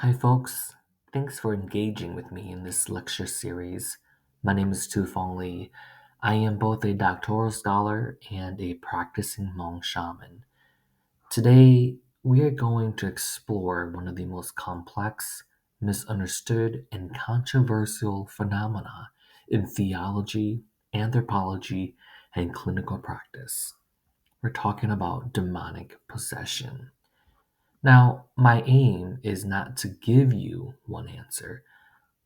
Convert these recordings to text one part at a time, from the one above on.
Hi, folks. Thanks for engaging with me in this lecture series. My name is Tu Fong Li. I am both a doctoral scholar and a practicing Hmong shaman. Today, we are going to explore one of the most complex, misunderstood, and controversial phenomena in theology, anthropology, and clinical practice. We're talking about demonic possession. Now, my aim is not to give you one answer,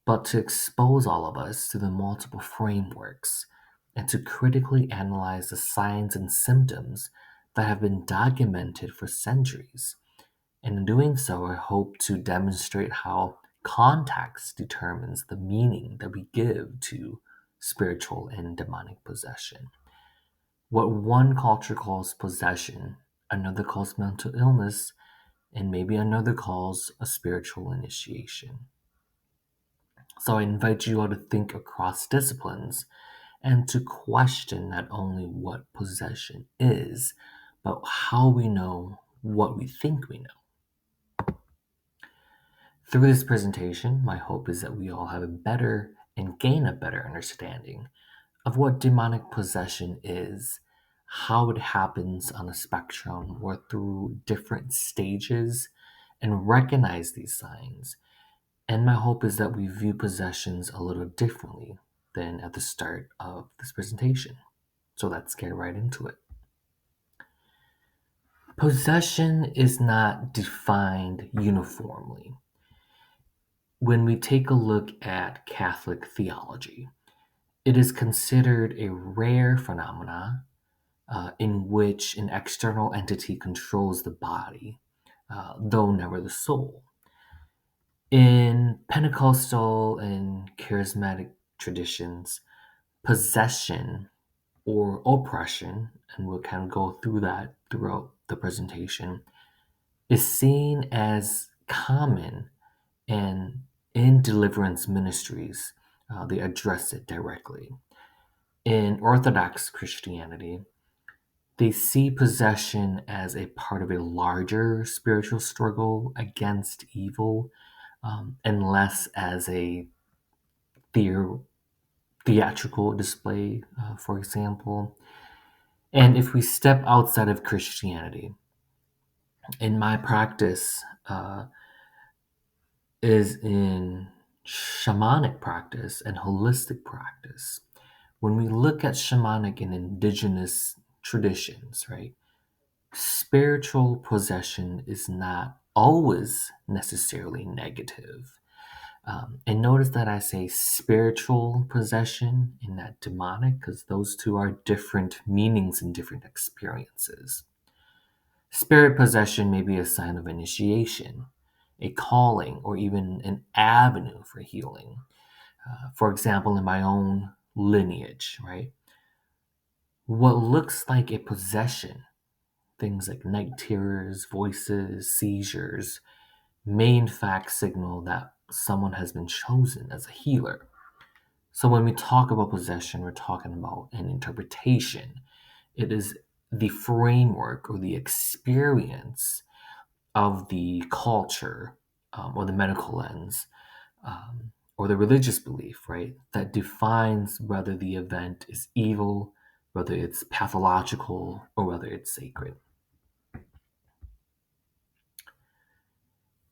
but to expose all of us to the multiple frameworks and to critically analyze the signs and symptoms that have been documented for centuries. And in doing so, I hope to demonstrate how context determines the meaning that we give to spiritual and demonic possession. What one culture calls possession, another calls mental illness, and maybe another calls a spiritual initiation. So I invite you all to think across disciplines and to question not only what possession is, but how we know what we think we know. Through this presentation, my hope is that we all have a better and gain a better understanding of what demonic possession is, how it happens on a spectrum or through different stages, and recognize these signs. And my hope is that we view possessions a little differently than at the start of this presentation. So let's get right into it. Possession is not defined uniformly. When we take a look at Catholic theology, it is considered a rare phenomena in which an external entity controls the body, though never the soul. In Pentecostal and charismatic traditions, possession or oppression, and we'll kind of go through that throughout the presentation, is seen as common, and in deliverance ministries, they address it directly. In Orthodox Christianity, they see possession as a part of a larger spiritual struggle against evil, and less as a theor- theatrical display, for example. And if we step outside of Christianity, in my practice, is in shamanic practice and holistic practice. When we look at shamanic and indigenous traditions, right, spiritual possession is not always necessarily negative. And notice that I say spiritual possession and not demonic, because those two are different meanings and different experiences. Spirit possession may be a sign of initiation, a calling, or even an avenue for healing. For example, in my own lineage, right? What looks like a possession, things like night terrors, voices, seizures, may in fact signal that someone has been chosen as a healer. So when we talk about possession, we're talking about an interpretation. It is the framework or the experience of the culture, or the medical lens, or the religious belief, right, that defines whether the event is evil, whether it's pathological, or whether it's sacred.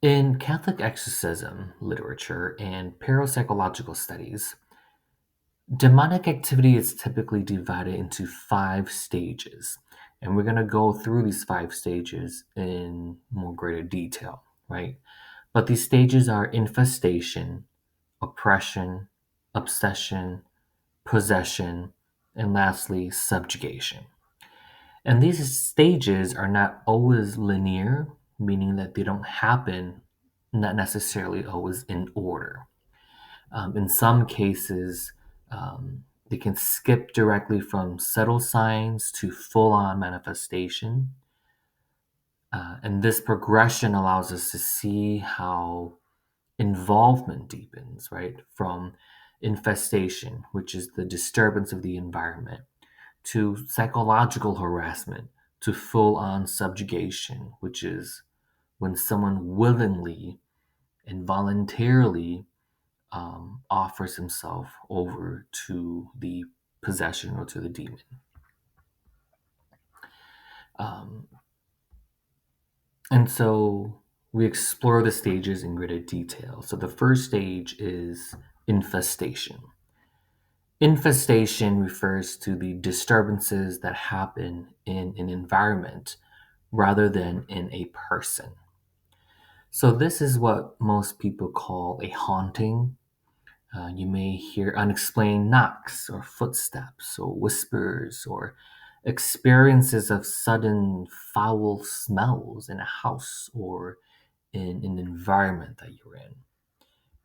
In Catholic exorcism literature and parapsychological studies, demonic activity is typically divided into 5 stages, and we're going to go through these 5 stages in more greater detail, right? But these stages are infestation, oppression, obsession, possession, and lastly, subjugation. And these stages are not always linear, meaning that they don't happen not necessarily always in order. In some cases, they can skip directly from subtle signs to full on manifestation. And this progression allows us to see how involvement deepens, right? From infestation, which is the disturbance of the environment, to psychological harassment, to full on subjugation, which is when someone willingly and voluntarily offers himself over to the possession or to the demon. Um, and so we explore the stages in greater detail. So the first stage is infestation. Infestation refers to the disturbances that happen in an environment rather than in a person. So this is what most people call a haunting. You may hear unexplained knocks or footsteps or whispers or experiences of sudden foul smells in a house or in an environment that you're in.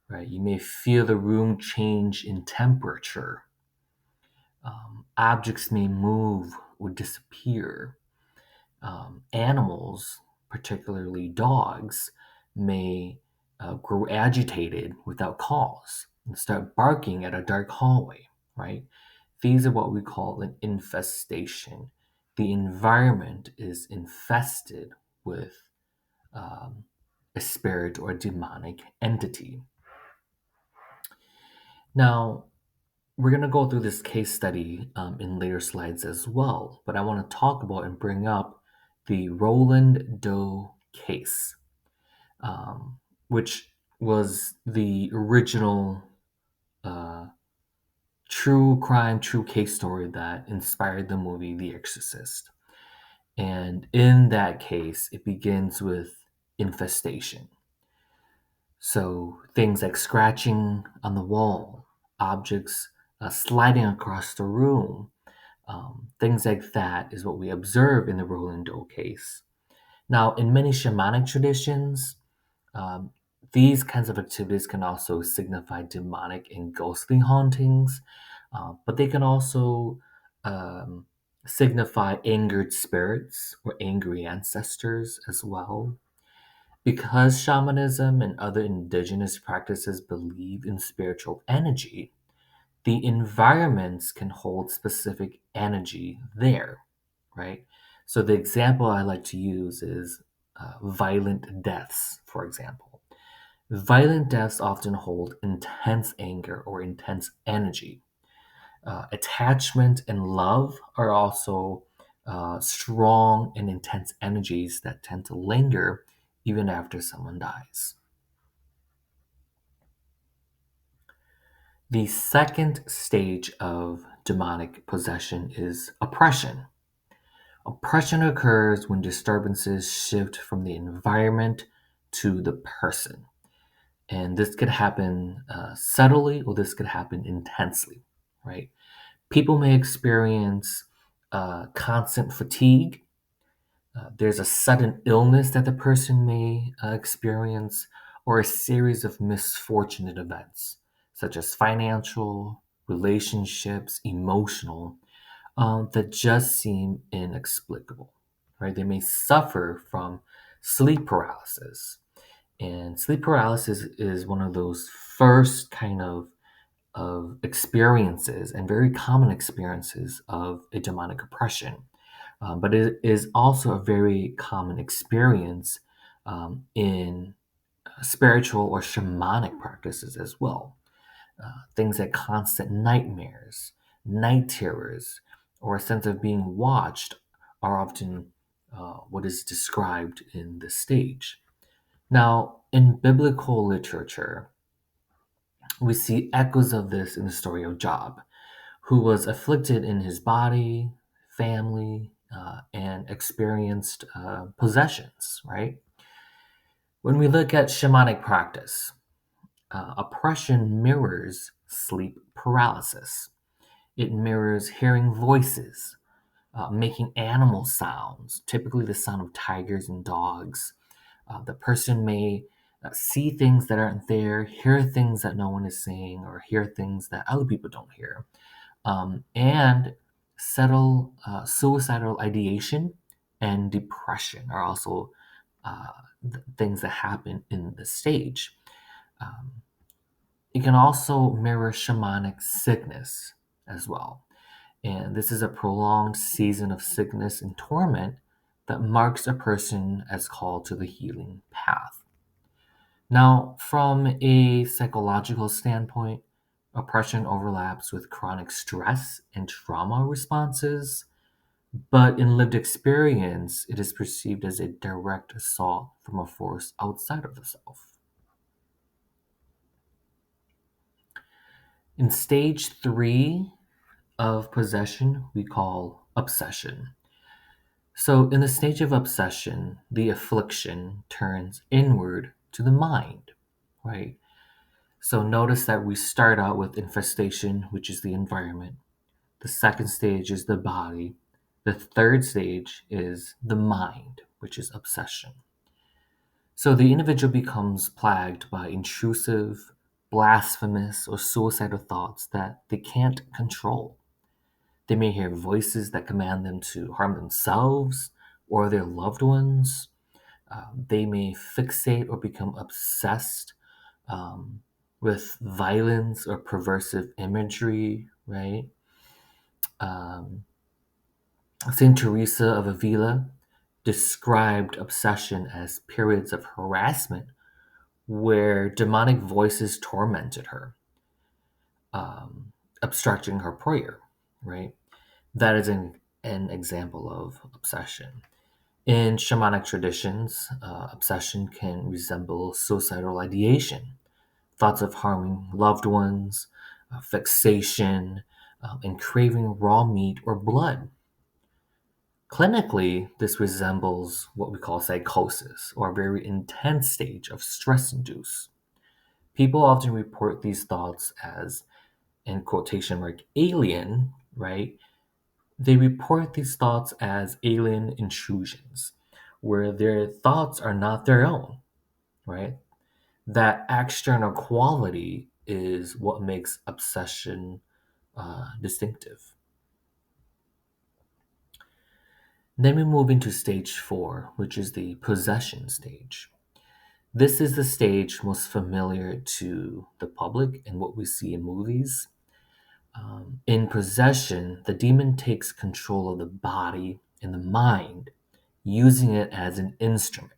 Right? You may feel the room change in temperature. Objects may move or disappear. Animals, particularly dogs, may grow agitated without cause and start barking at a dark hallway, right? These are what we call an infestation. The environment is infested with a spirit or demonic entity. Now, we're going to go through this case study in later slides as well, but I want to talk about and bring up the Roland Doe case, which was the original uh, true crime, true case story that inspired the movie The Exorcist. And in that case, it begins with infestation. So things like scratching on the wall, objects sliding across the room, things like that is what we observe in the Roland Doe case. Now, in many shamanic traditions, um, these kinds of activities can also signify demonic and ghostly hauntings, but they can also um, signify angered spirits or angry ancestors as well. Because shamanism and other indigenous practices believe in spiritual energy, the environments can hold specific energy there, right? So the example I like to use is violent deaths, for example. Violent deaths often hold intense anger or intense energy. Attachment and love are also strong and intense energies that tend to linger even after someone dies. The second stage of demonic possession is oppression. Oppression occurs when disturbances shift from the environment to the person. And this could happen subtly or this could happen intensely, right? People may experience constant fatigue. There's a sudden illness that the person may experience, or a series of misfortunate events, such as financial, relationships, emotional, that just seem inexplicable, right? They may suffer from sleep paralysis. And sleep paralysis is one of those first kind of experiences and very common experiences of a demonic oppression. But it is also a very common experience in spiritual or shamanic practices as well. Things like constant nightmares, night terrors, or a sense of being watched are often what is described in this stage. Now, in biblical literature, we see echoes of this in the story of Job, who was afflicted in his body, family, and experienced possessions, right? When we look at shamanic practice, oppression mirrors sleep paralysis. It mirrors hearing voices, making animal sounds, typically the sound of tigers and dogs. The person may see things that aren't there, hear things that no one is saying, or hear things that other people don't hear. And settle suicidal ideation and depression are also things that happen in the stage. Um, it can also mirror shamanic sickness as well. And this is a prolonged season of sickness and torment that marks a person as called to the healing path. Now, from a psychological standpoint, oppression overlaps with chronic stress and trauma responses, but in lived experience, it is perceived as a direct assault from a force outside of the self. In stage three of possession, we call obsession. So, in the stage of obsession, the affliction turns inward to the mind, right? So, notice that we start out with infestation, which is the environment. The second stage is the body. The third stage is the mind, which is obsession. So, the individual becomes plagued by intrusive, blasphemous, or suicidal thoughts that they can't control. They may hear voices that command them to harm themselves or their loved ones. They may fixate or become obsessed um, with violence or perversive imagery, right? Um, Saint Teresa of Avila described obsession as periods of harassment where demonic voices tormented her, um, obstructing her prayer, right? That is an example of obsession. In shamanic traditions, obsession can resemble suicidal ideation, thoughts of harming loved ones, fixation, and craving raw meat or blood. Clinically, this resembles what we call psychosis, or a very intense stage of stress induced. People often report these thoughts as, in quotation mark, alien, right? They report these thoughts as alien intrusions, where their thoughts are not their own, right? That external quality is what makes obsession distinctive. Then we move into stage four, which is the possession stage. This is the stage most familiar to the public and what we see in movies. In possession, the demon takes control of the body and the mind, using it as an instrument.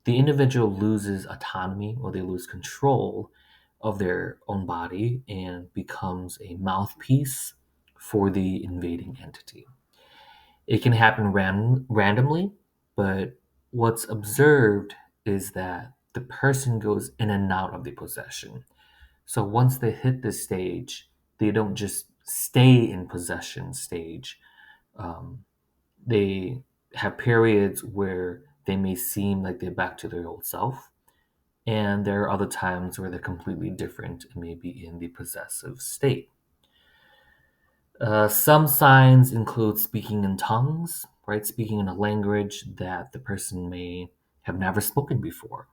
The individual loses autonomy or they lose control of their own body and becomes a mouthpiece for the invading entity. It can happen randomly, but what's observed is that the person goes in and out of the possession. So once they hit this stage, they don't just stay in possession stage. Um, they have periods where they may seem like they're back to their old self, and there are other times where they're completely different and maybe in the possessive state. Some signs include speaking in tongues, right? Speaking in a language that the person may have never spoken before.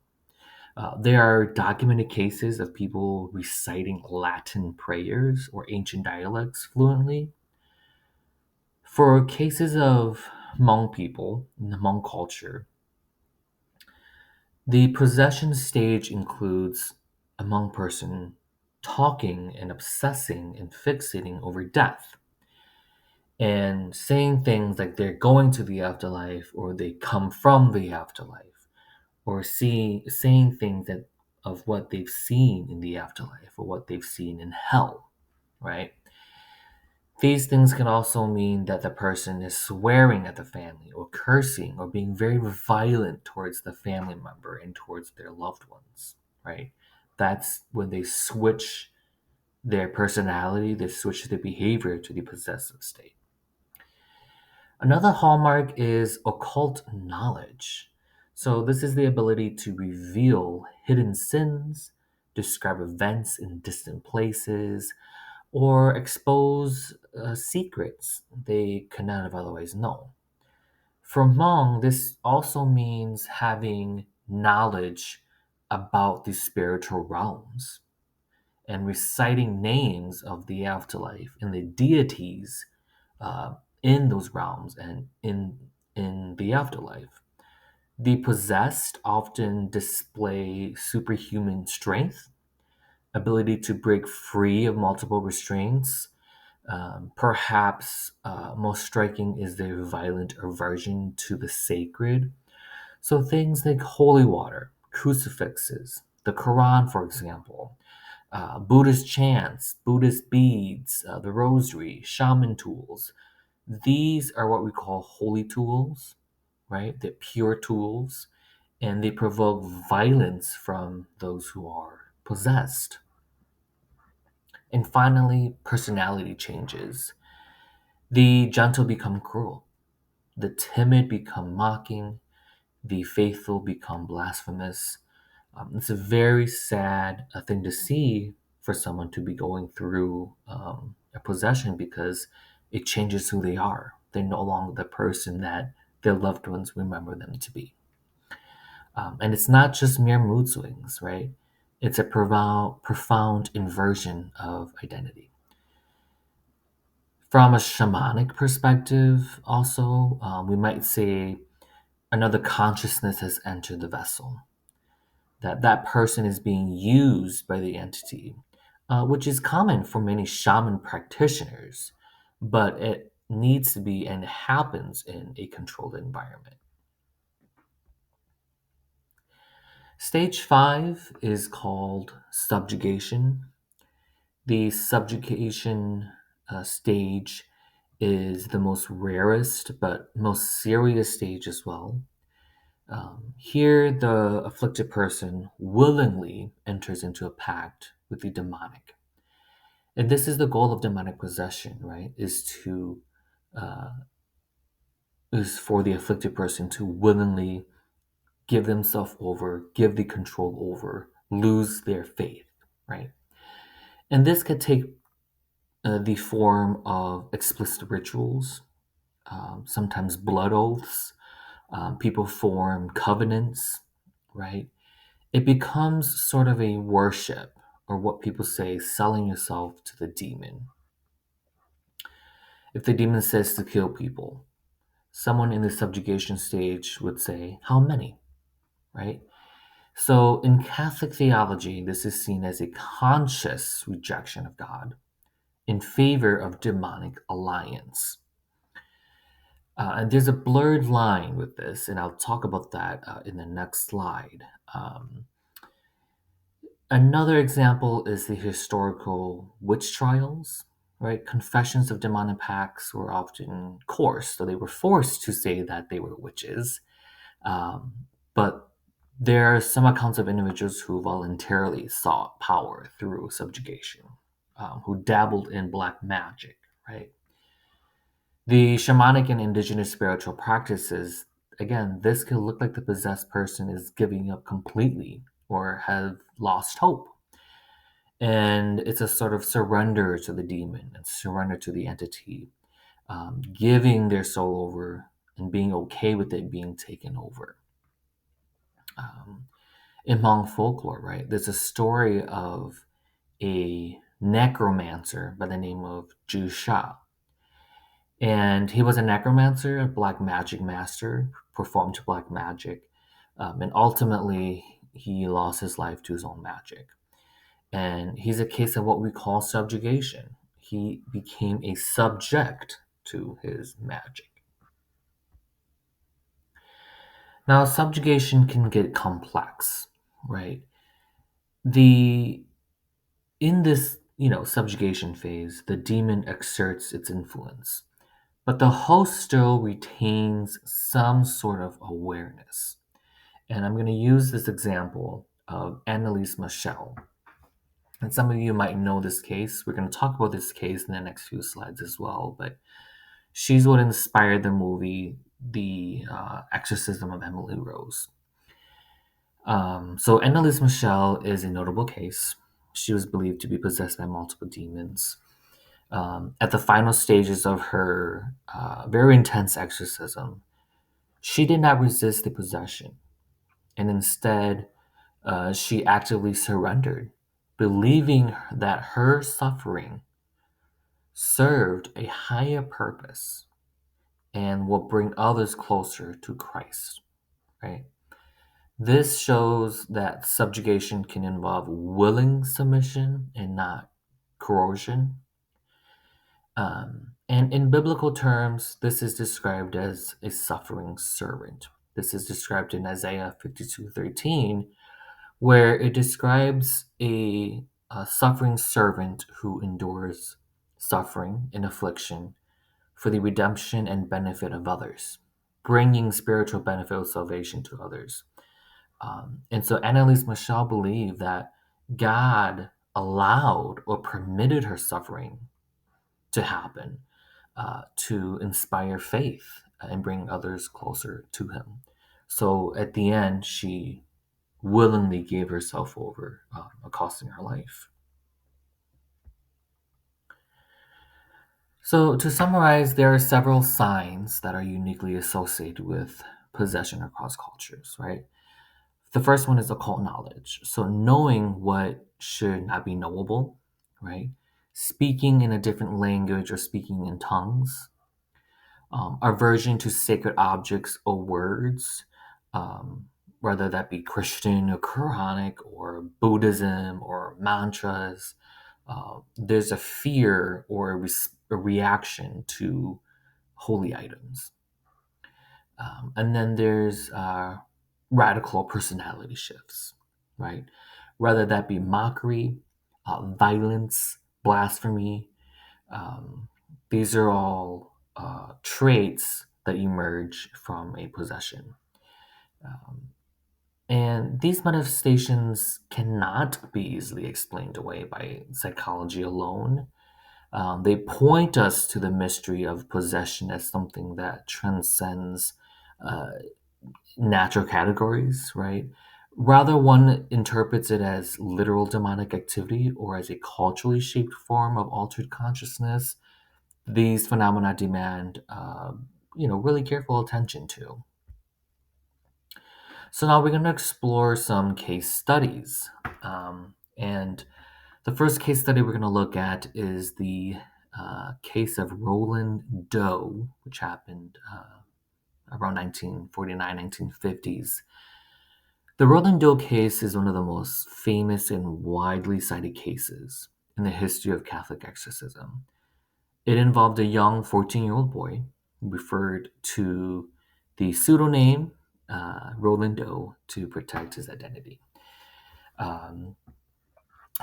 There are documented cases of people reciting Latin prayers or ancient dialects fluently. For cases of Hmong people in the Hmong culture, the possession stage includes a Hmong person talking and obsessing and fixating over death and saying things like they're going to the afterlife or they come from the afterlife or saying things that of what they've seen in the afterlife or what they've seen in hell, right? These things can also mean that the person is swearing at the family or cursing or being very violent towards the family member and towards their loved ones, right? That's when they switch their personality, they switch their behavior to the possessive state. Another hallmark is occult knowledge. So, this is the ability to reveal hidden sins, describe events in distant places, or expose secrets they could not have otherwise known. For Hmong, this also means having knowledge about the spiritual realms and reciting names of the afterlife and the deities uh, in those realms and in the afterlife. The possessed often display superhuman strength, ability to break free of multiple restraints. Perhaps most striking is their violent aversion to the sacred. So things like holy water, crucifixes, the Quran, for example, Buddhist chants, Buddhist beads, the rosary, shaman tools. These are what we call holy tools, right? They're pure tools, and they provoke violence from those who are possessed. And finally, personality changes. The gentle become cruel, the timid become mocking, the faithful become blasphemous. It's a very sad thing to see for someone to be going through a possession because it changes who they are. They're no longer the person that their loved ones remember them to be. And it's not just mere mood swings, right? It's a profound inversion of identity. From a shamanic perspective, also, we might say another consciousness has entered the vessel, that that person is being used by the entity, which is common for many shaman practitioners, but it needs to be and happens in a controlled environment. Stage 5 is called subjugation. The subjugation stage is the most rarest but most serious stage as well. Here, the afflicted person willingly enters into a pact with the demonic. And this is the goal of demonic possession, right? Uh, is for the afflicted person to willingly give themselves over, give the control over, lose their faith, right? And this could take the form of explicit rituals, sometimes blood oaths. People form covenants, right? It becomes sort of a worship, or what people say, selling yourself to the demon. If the demon says to kill people, someone in the subjugation stage would say, how many? Right? So in Catholic theology, this is seen as a conscious rejection of God in favor of demonic alliance. And there's a blurred line with this, and I'll talk about that in the next slide. Another example is the historical witch trials, right? Confessions of demonic pacts were often coarse, so they were forced to say that they were witches. But there are some accounts of individuals who voluntarily sought power through subjugation, who dabbled in black magic, right? The shamanic and indigenous spiritual practices, again, this could look like the possessed person is giving up completely or have lost hope. And it's a sort of surrender to the demon and surrender to the entity, giving their soul over and being okay with it being taken over. In Hmong folklore, right, there's a story of a necromancer by the name of Ju Sha. And he was a necromancer, a black magic master, performed black magic. And ultimately, he lost his life to his own magic. And he's a case of what we call subjugation. He became a subject to his magic. Now, subjugation can get complex, right? The in this, subjugation phase, the demon exerts its influence, but the host still retains some sort of awareness. And I'm going to use this example of Anneliese Michel. And some of you might know this case. We're going to talk about this case in the next few slides as well. But she's what inspired the movie, The Exorcism of Emily Rose. So Anneliese Michel is a notable case. She was believed to be possessed by multiple demons. At the final stages of her very intense exorcism, she did not resist the possession, and instead, she actively surrendered, believing that her suffering served a higher purpose and will bring others closer to Christ, right? This shows that subjugation can involve willing submission and not coercion. And in biblical terms, this is described as a suffering servant. This is described in Isaiah 52:13, where it describes a suffering servant who endures suffering and affliction for the redemption and benefit of others, bringing spiritual benefit of salvation to others. And so Anneliese Michel believed that God allowed or permitted her suffering to happen to inspire faith and bring others closer to Him. So at the end, she willingly gave herself over, costing her life. So, to summarize, there are several signs that are uniquely associated with possession across cultures, right? The first one is occult knowledge. So, knowing what should not be knowable, right? Speaking in a different language or speaking in tongues, aversion to sacred objects or words, um, whether that be Christian or Quranic or Buddhism or mantras. There's a fear or a reaction to holy items. And then there's radical personality shifts, right? Whether that be mockery, violence, blasphemy, um, these are all traits that emerge from a possession. Um, and these manifestations cannot be easily explained away by psychology alone. They point us to the mystery of possession as something that transcends uh, natural categories, right? Rather, one interprets it as literal demonic activity or as a culturally shaped form of altered consciousness. These phenomena demand, really careful attention to. So now we're going to explore some case studies. And the first case study we're going to look at is the case of Roland Doe, which happened around 1949, 1950s. The Roland Doe case is one of the most famous and widely cited cases in the history of Catholic exorcism. It involved a young 14-year-old boy who referred to the pseudonym Roland Doe to protect his identity. Um,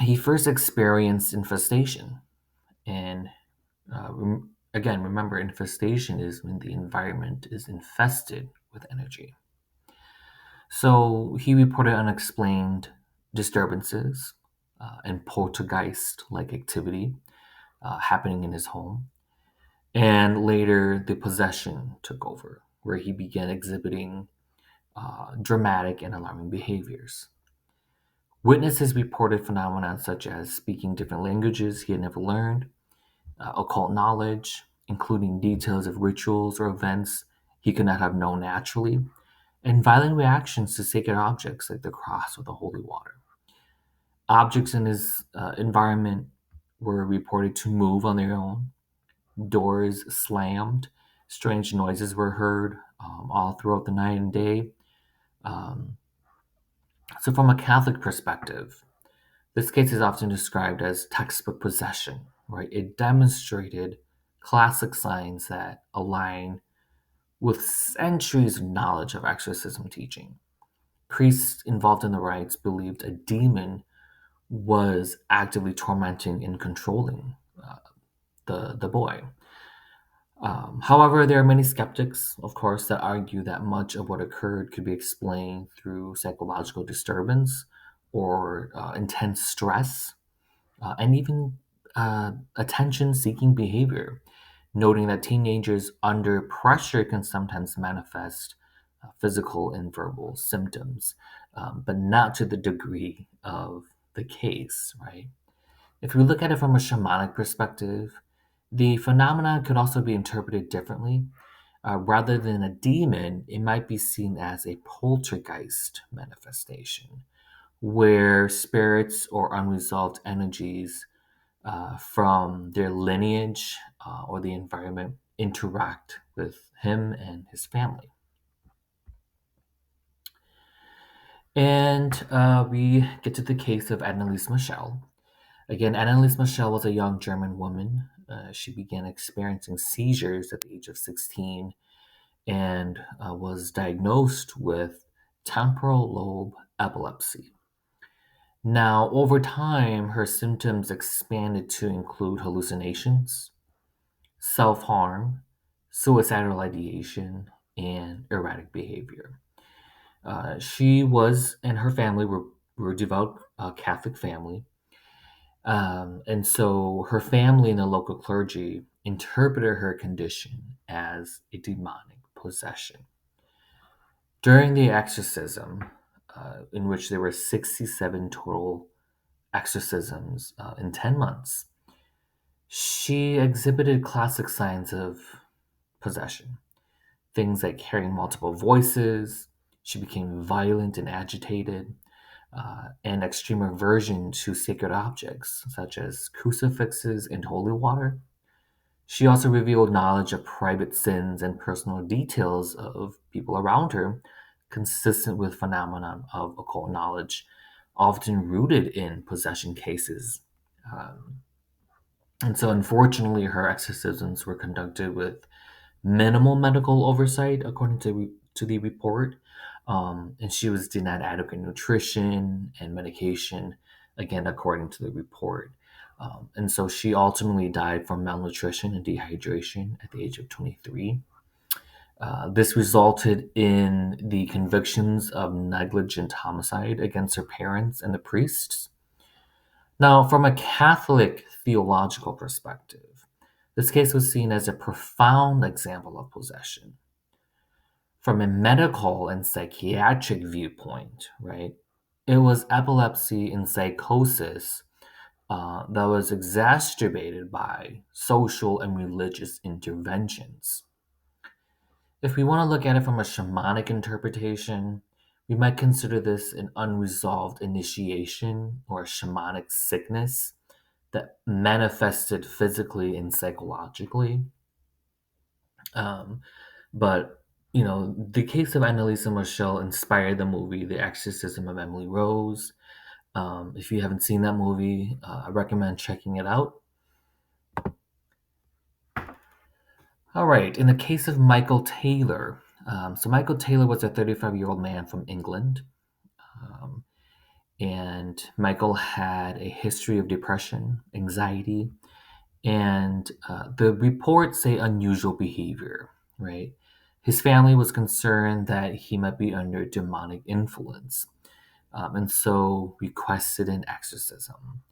he first experienced infestation, and again, remember, infestation is when the environment is infested with energy. So he reported unexplained disturbances and poltergeist like activity happening in his home. And later, the possession took over, where he began exhibiting dramatic and alarming behaviors. Witnesses reported phenomena such as speaking different languages he had never learned, occult knowledge, including details of rituals or events he could not have known naturally, and violent reactions to sacred objects like the cross or the holy water. Objects in his environment were reported to move on their own, doors slammed, strange noises were heard all throughout the night and day. Um, so, from a Catholic perspective, this case is often described as textbook possession, right? It demonstrated classic signs that align with centuries of knowledge of exorcism teaching. Priests involved in the rites believed a demon was actively tormenting and controlling the boy. However, there are many skeptics, of course, that argue that much of what occurred could be explained through psychological disturbance or intense stress and even attention seeking behavior, noting that teenagers under pressure can sometimes manifest physical and verbal symptoms, but not to the degree of the case, right? If we look at it from a shamanic perspective, the phenomena could also be interpreted differently. Rather than a demon, it might be seen as a poltergeist manifestation, where spirits or unresolved energies from their lineage or the environment interact with him and his family. And we get to the case of Anneliese Michel. Again, Anneliese Michel was a young German woman. She began experiencing seizures at the age of 16 and was diagnosed with temporal lobe epilepsy. Now, over time, her symptoms expanded to include hallucinations, self harm, suicidal ideation, and erratic behavior. She was and her family were devout Catholic family. And so her family and the local clergy interpreted her condition as a demonic possession. During the exorcism, in which there were 67 total exorcisms in 10 months, she exhibited classic signs of possession. Things like hearing multiple voices, she became violent and agitated, and extreme aversion to sacred objects such as crucifixes and holy water. She also revealed knowledge of private sins and personal details of people around her, consistent with phenomenon of occult knowledge, often rooted in possession cases. Um, and so, unfortunately, her exorcisms were conducted with minimal medical oversight, according to the report. And she was denied adequate nutrition and medication, again, according to the report. And so she ultimately died from malnutrition and dehydration at the age of 23. This resulted in the convictions of negligent homicide against her parents and the priests. Now, from a Catholic theological perspective, this case was seen as a profound example of possession. From a medical and psychiatric viewpoint, right, it was epilepsy and psychosis that was exacerbated by social and religious interventions. If we want to look at it from a shamanic interpretation, we might consider this an unresolved initiation or a shamanic sickness that manifested physically and psychologically. Um, but the case of Anneliese Michel inspired the movie The Exorcism of Emily Rose. If you haven't seen that movie, I recommend checking it out. All right, in the case of Michael Taylor, so Michael Taylor was a 35-year-old man from England, um, and Michael had a history of depression, anxiety, and the reports say unusual behavior, right? His family was concerned that he might be under demonic influence, and so requested an exorcism.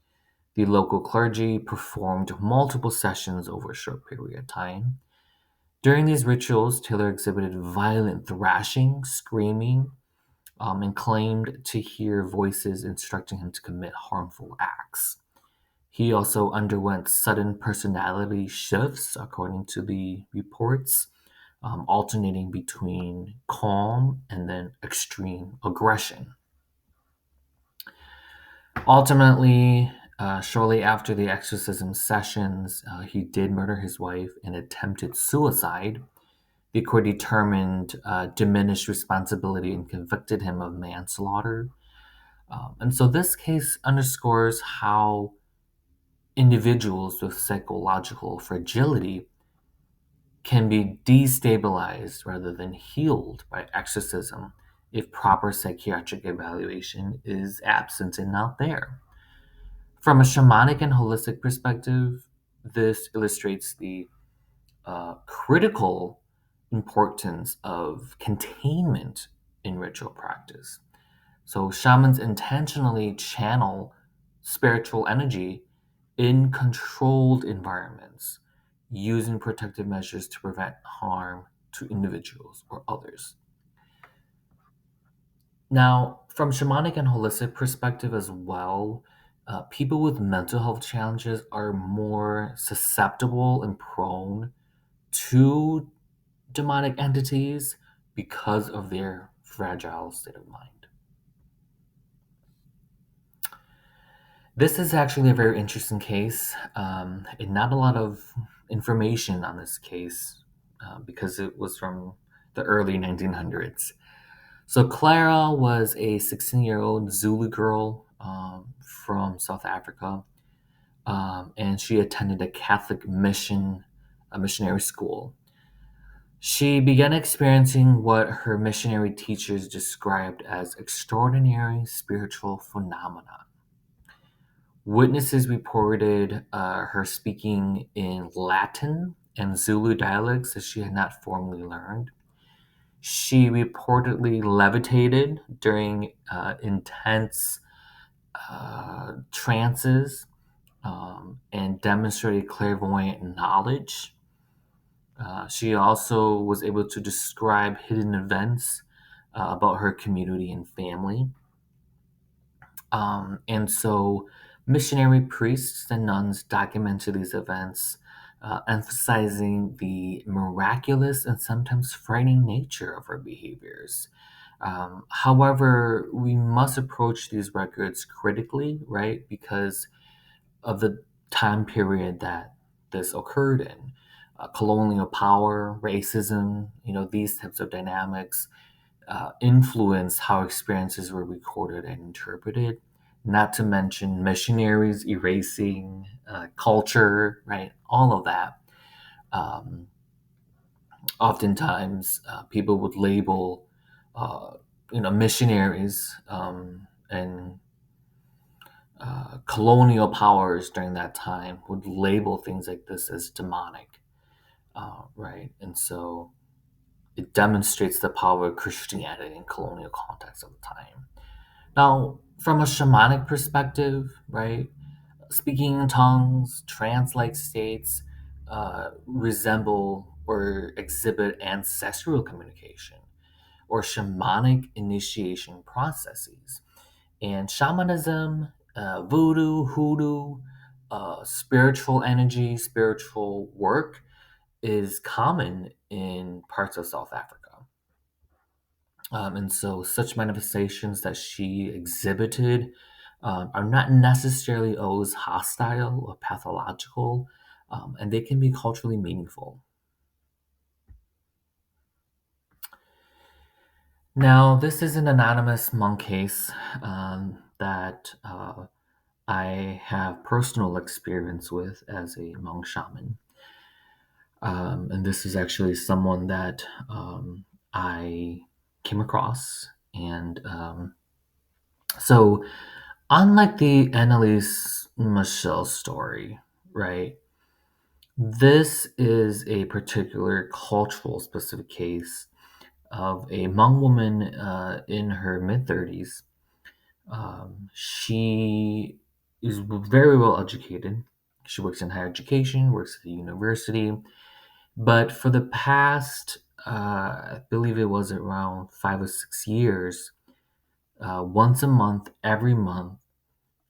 The local clergy performed multiple sessions over a short period of time. During these rituals, Taylor exhibited violent thrashing, screaming, and claimed to hear voices instructing him to commit harmful acts. He also underwent sudden personality shifts, according to the reports, alternating between calm and then extreme aggression. Ultimately, shortly after the exorcism sessions, he did murder his wife and attempted suicide. The court determined diminished responsibility and convicted him of manslaughter. And so this case underscores how individuals with psychological fragility can be destabilized rather than healed by exorcism if proper psychiatric evaluation is absent and not there. From a shamanic and holistic perspective, this illustrates the critical importance of containment in ritual practice. So, shamans intentionally channel spiritual energy in controlled environments, using protective measures to prevent harm to individuals or others. Now, from shamanic and holistic perspective as well, people with mental health challenges are more susceptible and prone to demonic entities because of their fragile state of mind. This is actually a very interesting case, and not a lot of information on this case because it was from the early 1900s. So, Clara was a 16-year-old Zulu girl from South Africa, and she attended a Catholic a missionary school. She began experiencing what her missionary teachers described as extraordinary spiritual phenomena. Witnesses reported her speaking in Latin and Zulu dialects that she had not formally learned. She reportedly levitated during intense trances and demonstrated clairvoyant knowledge. She also was able to describe hidden events about her community and family. And so missionary priests and nuns documented these events, emphasizing the miraculous and sometimes frightening nature of her behaviors. However, we must approach these records critically, right? Because of the time period that this occurred in. Colonial power, racism, these types of dynamics influence how experiences were recorded and interpreted, not to mention missionaries erasing culture, right? All of that. Um, Oftentimes, people would label, uh, missionaries and colonial powers during that time would label things like this as demonic, right? And so it demonstrates the power of Christianity in colonial context of the time. Now, from a shamanic perspective, right, speaking in tongues, trance-like states resemble or exhibit ancestral communication or shamanic initiation processes. And shamanism, voodoo, hoodoo, spiritual energy, spiritual work is common in parts of South Africa. And so, such manifestations that she exhibited are not necessarily always hostile or pathological, and they can be culturally meaningful. Now, this is an anonymous monk case that I have personal experience with as a Hmong shaman. And this is actually someone that I came across. And so, unlike the Anneliese Michel story, right, this is a particular cultural specific case of a Hmong woman in her mid 30s. She is very well educated. She works in higher education, works at the university, but for the past, I believe it was around 5 or 6 years, once a month, every month,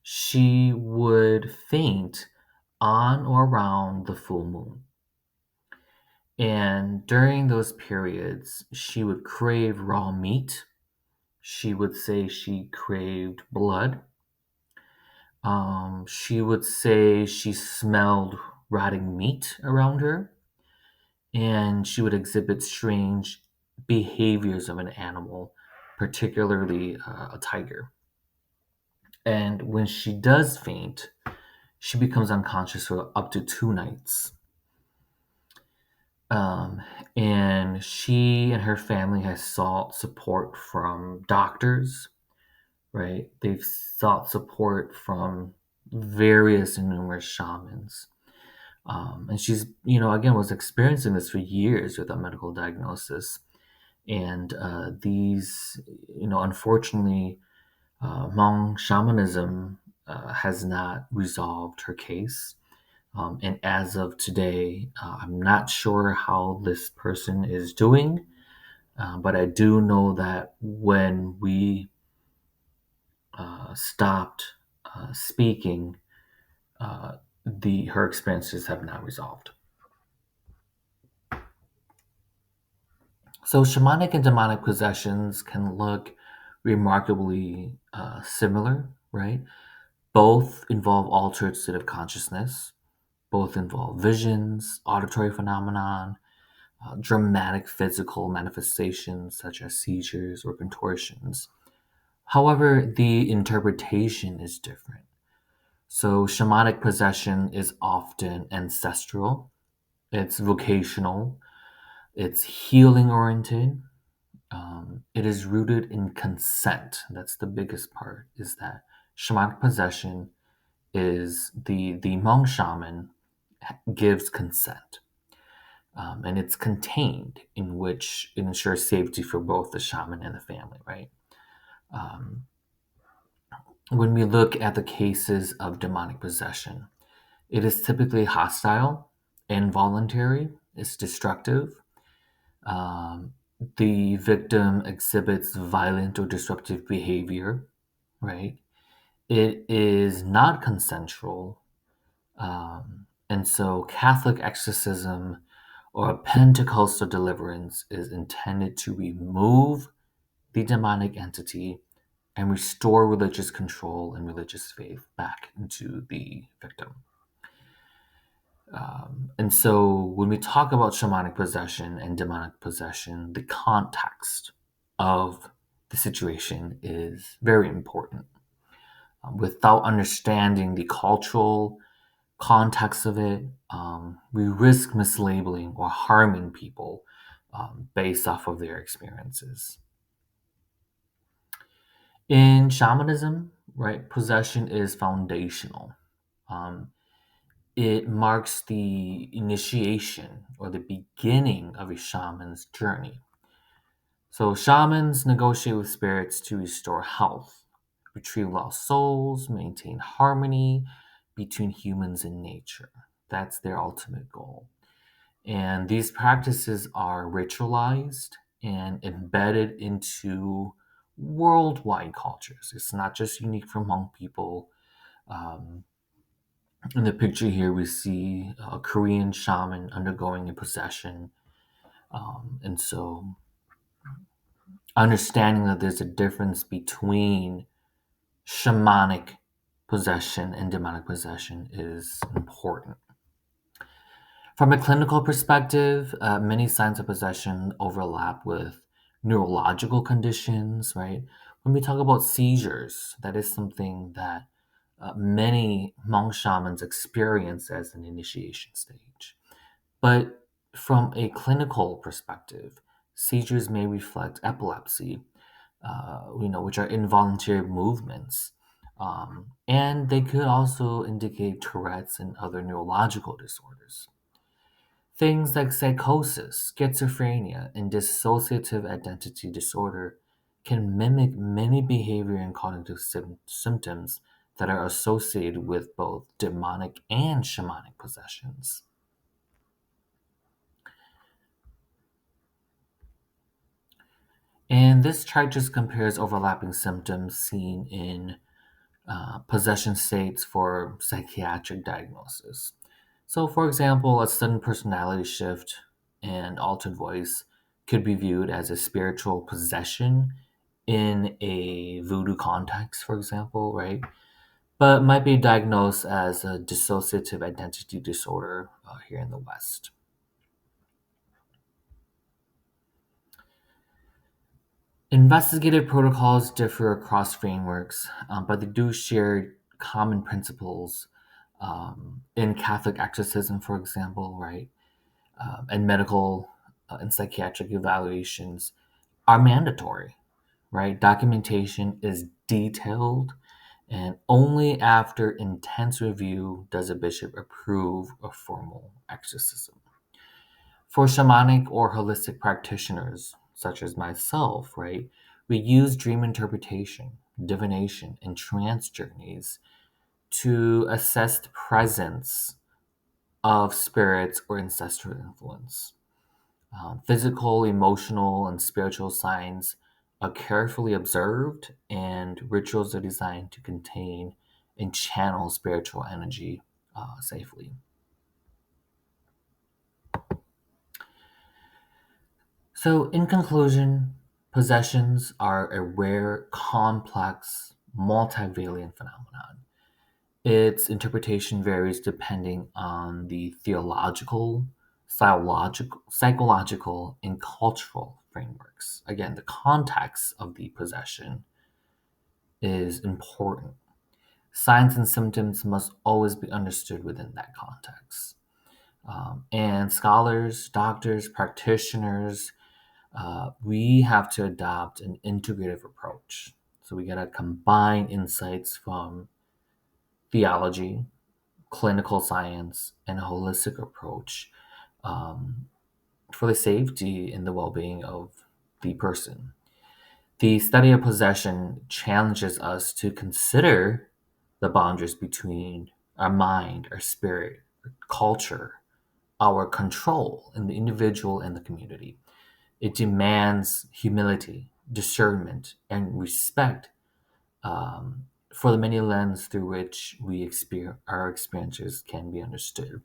she would faint on or around the full moon. And during those periods, she would crave raw meat. She would say she craved blood. She would say she smelled rotting meat around her. And she would exhibit strange behaviors of an animal, particularly a tiger. And when she does faint, she becomes unconscious for up to 2 nights. Um, and she and her family has sought support from doctors, right? They've sought support from various and numerous shamans. And she's, again, was experiencing this for years without medical diagnosis. And these, unfortunately, Hmong shamanism has not resolved her case. And as of today, I'm not sure how this person is doing, but I do know that when we stopped speaking, her experiences have not resolved. So, shamanic and demonic possessions can look remarkably similar, right? Both involve altered state of consciousness. Both involve visions, auditory phenomenon, dramatic physical manifestations such as seizures or contortions. However, the interpretation is different. So, shamanic possession is often ancestral, it's vocational, it's healing oriented, it is rooted in consent. That's the biggest part, is that shamanic possession is the Hmong shaman gives consent, and it's contained, in which it ensures safety for both the shaman and the family, right? Um, when we look at the cases of demonic possession, it is typically hostile, involuntary, it's destructive. Um, the victim exhibits violent or disruptive behavior, right? It is not consensual. And so Catholic exorcism or Pentecostal deliverance is intended to remove the demonic entity and restore religious control and religious faith back into the victim. And so when we talk about shamanic possession and demonic possession, the context of the situation is very important. Without understanding the cultural context of it, we risk mislabeling or harming people based off of their experiences. In shamanism, right, possession is foundational. Um, it marks the initiation or the beginning of a shaman's journey. So, shamans negotiate with spirits to restore health, retrieve lost souls, maintain harmony between humans and nature. That's their ultimate goal. And these practices are ritualized and embedded into worldwide cultures. It's not just unique for Hmong people. Um, in the picture here, we see a Korean shaman undergoing a possession. And so, understanding that there's a difference between shamanic possession and demonic possession is important. From a clinical perspective, many signs of possession overlap with neurological conditions, right? When we talk about seizures, that is something that many Hmong shamans experience as an initiation stage. But from a clinical perspective, seizures may reflect epilepsy, which are involuntary movements. And they could also indicate Tourette's and other neurological disorders. Things like psychosis, schizophrenia, and dissociative identity disorder can mimic many behavior and cognitive symptoms that are associated with both demonic and shamanic possessions. And this chart just compares overlapping symptoms seen in possession states for psychiatric diagnosis. So, for example, a sudden personality shift and altered voice could be viewed as a spiritual possession in a voodoo context, for example, right? But might be diagnosed as a dissociative identity disorder here in the West. Investigative protocols differ across frameworks, but they do share common principles. In Catholic exorcism, for example, right, and medical and psychiatric evaluations are mandatory, right? Documentation is detailed, and only after intense review does a bishop approve a formal exorcism. For shamanic or holistic practitioners, such as myself, right, we use dream interpretation, divination, and trance journeys to assess the presence of spirits or ancestral influence. Physical, emotional, and spiritual signs are carefully observed, and rituals are designed to contain and channel spiritual energy safely. So, in conclusion, possessions are a rare, complex, multivalent phenomenon. Its interpretation varies depending on the theological, psychological, and cultural frameworks. Again, the context of the possession is important. Signs and symptoms must always be understood within that context. And scholars, doctors, practitioners, we have to adopt an integrative approach. So we got to combine insights from theology, clinical science, and a holistic approach um, for the safety and the well being of the person. The study of possession challenges us to consider the boundaries between our mind, our spirit, our culture, our control in the individual and the community. It demands humility, discernment, and respect for the many lens through which our experiences can be understood.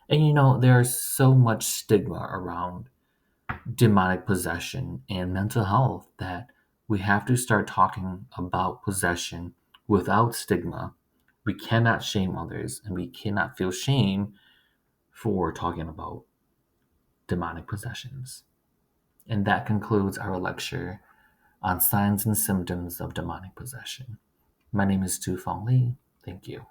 And there's so much stigma around demonic possession and mental health that we have to start talking about possession without stigma. We cannot shame others, and we cannot feel shame for talking about demonic possessions. And that concludes our lecture on signs and symptoms of demonic possession. My name is Tu Fong Li. Thank you.